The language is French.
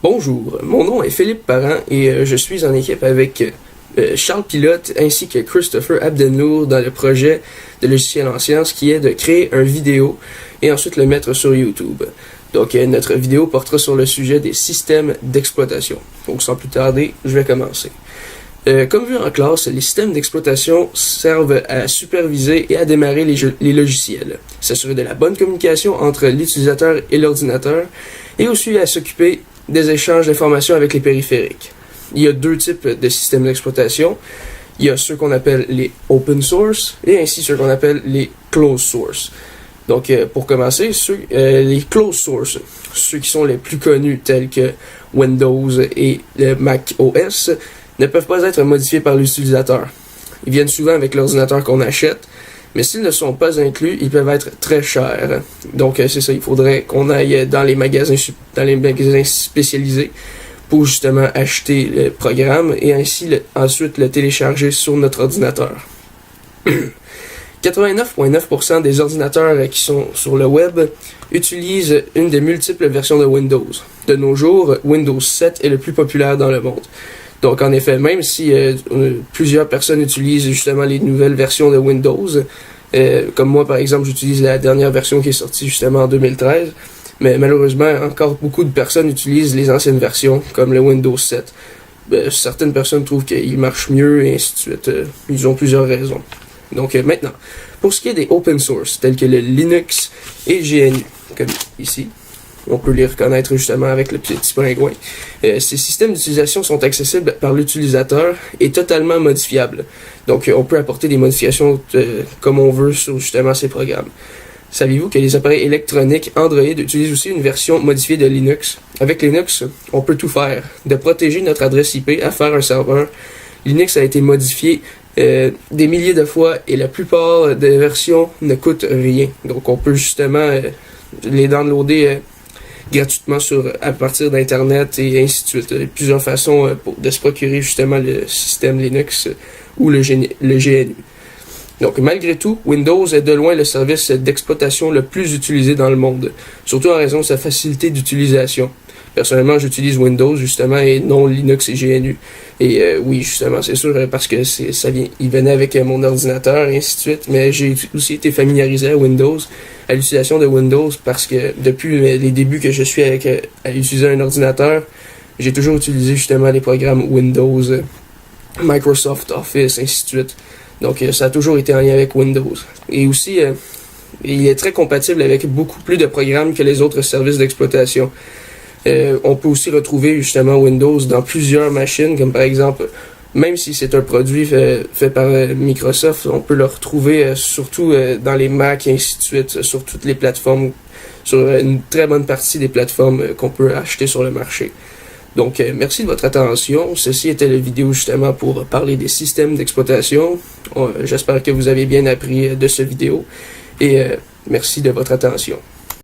Bonjour, mon nom est Philippe Parent et je suis en équipe avec Charles Pilote ainsi que Christopher Abdennour dans le projet de Logiciel en Sciences qui est de créer une vidéo et ensuite le mettre sur YouTube. Donc notre vidéo portera sur le sujet des systèmes d'exploitation. Donc sans plus tarder, je vais commencer. Comme vu en classe, les systèmes d'exploitation servent à superviser et à démarrer les logiciels, s'assurer de la bonne communication entre l'utilisateur et l'ordinateur, et aussi à s'occuper des échanges d'informations avec les périphériques. Il y a deux types de systèmes d'exploitation. Il y a ceux qu'on appelle les open source et ainsi ceux qu'on appelle les closed source. Donc pour commencer, les closed source, ceux qui sont les plus connus tels que Windows et le Mac OS, ne peuvent pas être modifiés par l'utilisateur. Ils viennent souvent avec l'ordinateur qu'on achète, mais s'ils ne sont pas inclus, ils peuvent être très chers. Donc c'est ça, il faudrait qu'on aille dans les magasins spécialisés pour justement acheter le programme et ainsi ensuite le télécharger sur notre ordinateur. 89,9% des ordinateurs qui sont sur le web utilisent une des multiples versions de Windows. De nos jours, Windows 7 est le plus populaire dans le monde. Donc en effet, même si plusieurs personnes utilisent justement les nouvelles versions de Windows, comme moi par exemple, j'utilise la dernière version qui est sortie justement en 2013, mais malheureusement, encore beaucoup de personnes utilisent les anciennes versions, comme le Windows 7. Certaines personnes trouvent qu'il marche mieux, et ainsi de suite. Ils ont plusieurs raisons. Donc maintenant, pour ce qui est des open source, tels que le Linux et GNU, comme ici, on peut les reconnaître justement avec le petit pingouin. Ces systèmes d'utilisation sont accessibles par l'utilisateur et totalement modifiables. Donc on peut apporter des modifications comme on veut sur justement ces programmes. Saviez-vous que les appareils électroniques Android utilisent aussi une version modifiée de Linux? Avec Linux, on peut tout faire. De protéger notre adresse IP à faire un serveur. Linux a été modifié des milliers de fois et la plupart des versions ne coûtent rien. Donc on peut justement les downloader gratuitement à partir d'Internet et ainsi de suite. Il y a plusieurs façons de se procurer justement le système Linux ou le GNU. Donc, malgré tout, Windows est de loin le service d'exploitation le plus utilisé dans le monde, surtout en raison de sa facilité d'utilisation. Personnellement, j'utilise Windows, justement, et non Linux et GNU. Et oui, justement, c'est sûr, parce que il venait avec mon ordinateur, et ainsi de suite, mais j'ai aussi été familiarisé à Windows, à l'utilisation de Windows, parce que depuis les débuts que je suis à utiliser un ordinateur, j'ai toujours utilisé justement les programmes Windows, Microsoft Office, ainsi de suite. Donc, ça a toujours été en lien avec Windows. Et aussi, il est très compatible avec beaucoup plus de programmes que les autres services d'exploitation. On peut aussi retrouver justement Windows dans plusieurs machines, comme par exemple, même si c'est un produit fait par Microsoft, on peut le retrouver surtout dans les Mac et ainsi de suite, sur toutes les plateformes, sur une très bonne partie des plateformes qu'on peut acheter sur le marché. Donc, merci de votre attention. Ceci était la vidéo justement pour parler des systèmes d'exploitation. J'espère que vous avez bien appris de cette vidéo et merci de votre attention.